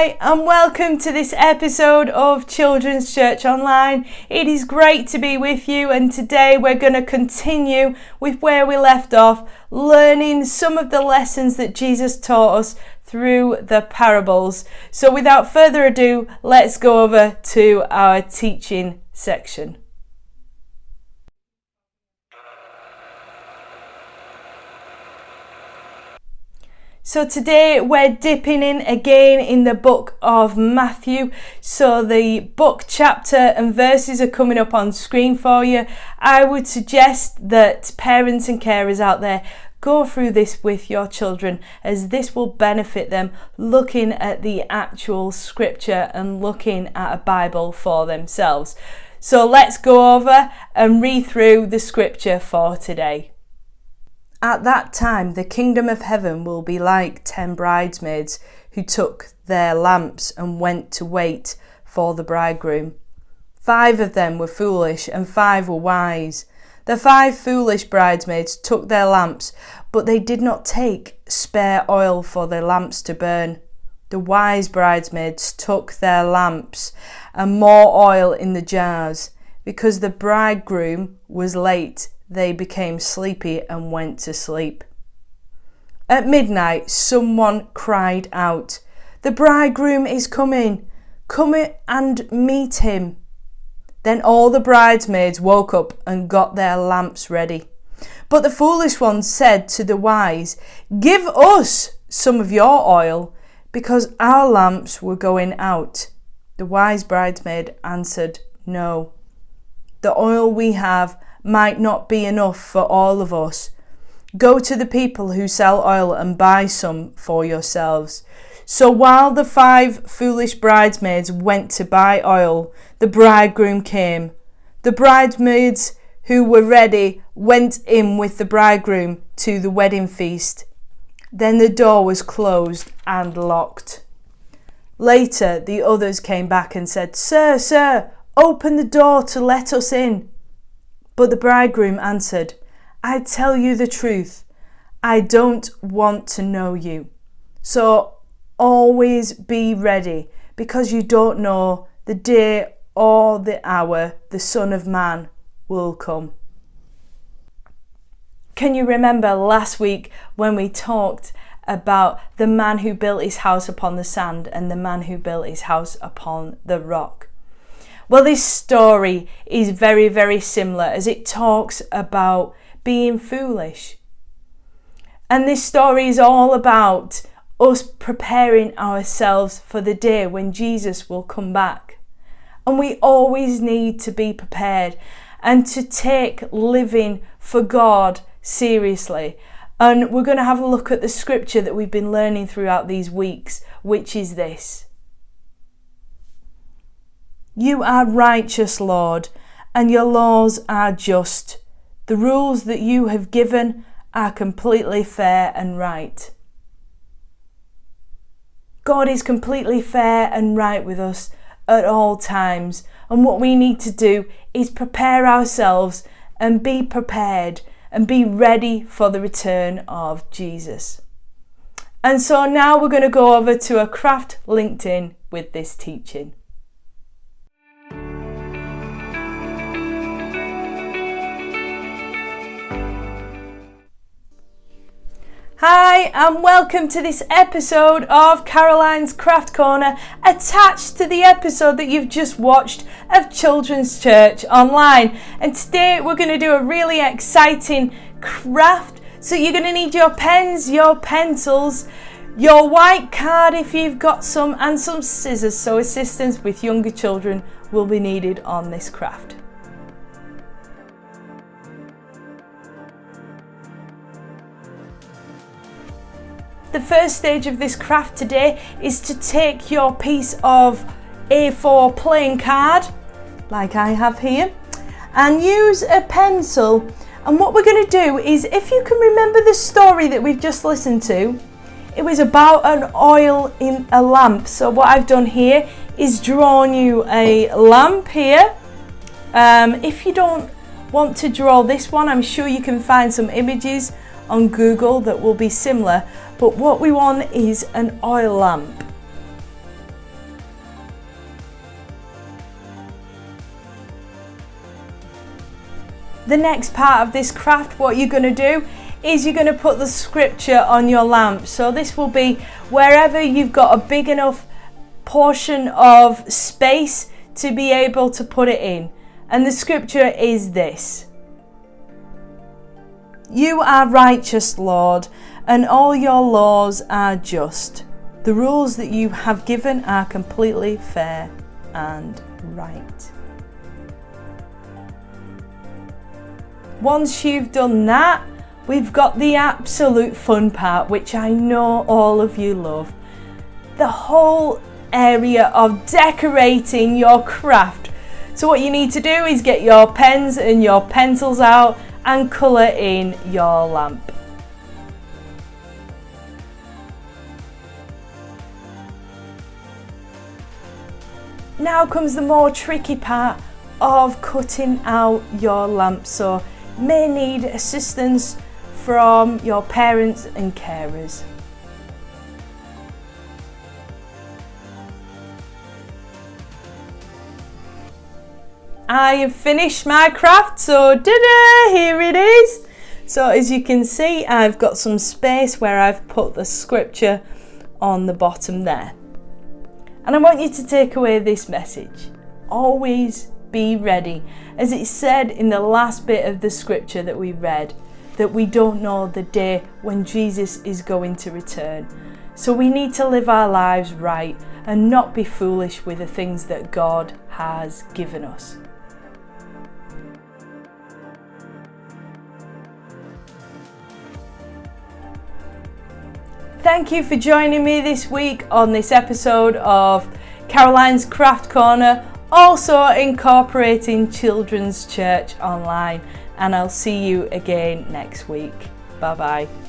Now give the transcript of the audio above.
Hi and welcome to this episode of Children's Church Online. It is great to be with you, and today we're going to continue with where we left off, learning some of the lessons that Jesus taught us through the parables. So without further ado, let's go over to our teaching section. So today we're dipping in again in the book of Matthew. So the book, chapter and verses are coming up on screen for you. I would suggest that parents and carers out there go through this with your children, as this will benefit them looking at the actual scripture and looking at a Bible for themselves. So let's go over and read through the scripture for today. At that time, the kingdom of heaven will be like 10 bridesmaids who took their lamps and went to wait for the bridegroom. 5 of them were foolish and 5 were wise. The 5 foolish bridesmaids took their lamps, but they did not take spare oil for their lamps to burn. The wise bridesmaids took their lamps and more oil in the jars. Because the bridegroom was late, they became sleepy and went to sleep. At midnight, someone cried out, "The bridegroom is coming! Come and meet him!" Then all the bridesmaids woke up and got their lamps ready. But the foolish ones said to the wise, "Give us some of your oil, because our lamps were going out." The wise bridesmaid answered, "No, the oil we have might not be enough for all of us. Go to the people who sell oil and buy some for yourselves." So while the 5 foolish bridesmaids went to buy oil, the bridegroom came. The bridesmaids who were ready went in with the bridegroom to the wedding feast. Then the door was closed and locked. Later, the others came back and said, Sir, open the door to let us in." But the bridegroom answered, "I tell you the truth, I don't want to know you. So always be ready, because you don't know the day or the hour the Son of Man will come." Can you remember last week when we talked about the man who built his house upon the sand and the man who built his house upon the rock? Well, this story is very, very similar, as it talks about being foolish. And this story is all about us preparing ourselves for the day when Jesus will come back. And we always need to be prepared and to take living for God seriously. And we're going to have a look at the scripture that we've been learning throughout these weeks, which is this. "You are righteous, Lord, and your laws are just. The rules that you have given are completely fair and right." God is completely fair and right with us at all times, and what we need to do is prepare ourselves and be prepared and be ready for the return of Jesus. And so now we're going to go over to a craft linked in with this teaching. Hi and welcome to this episode of Caroline's Craft Corner, attached to the episode that you've just watched of Children's Church Online. And today we're going to do a really exciting craft. So you're going to need your pens, your pencils, your white card if you've got some, and some scissors. So assistance with younger children will be needed on this craft. The first stage of this craft today is to take your piece of A4 playing card, like I have here, and use a pencil. And what we're going to do is, if you can remember the story that we've just listened to, it was about an oil in a lamp. So what I've done here is drawn you a lamp here. If you don't want to draw this one, I'm sure you can find some images on Google that will be similar. But what we want is an oil lamp. The next part of this craft, what you're going to do is you're going to put the scripture on your lamp. So this will be wherever you've got a big enough portion of space to be able to put it in. And the scripture is this: "You are righteous, Lord, and all your laws are just. The rules that you have given are completely fair and right." Once you've done that, we've got the absolute fun part, which I know all of you love. The whole area of decorating your craft. So what you need to do is get your pens and your pencils out and colour in your lamp. Now comes the more tricky part of cutting out your lamp. So you may need assistance from your parents and carers. I have finished my craft, so ta-da, here it is. So as you can see, I've got some space where I've put the scripture on the bottom there. And I want you to take away this message: always be ready. As it said in the last bit of the scripture that we read, that we don't know the day when Jesus is going to return. So we need to live our lives right and not be foolish with the things that God has given us. Thank you for joining me this week on this episode of Caroline's Craft Corner, also incorporating Children's Church Online, and I'll see you again next week. Bye bye.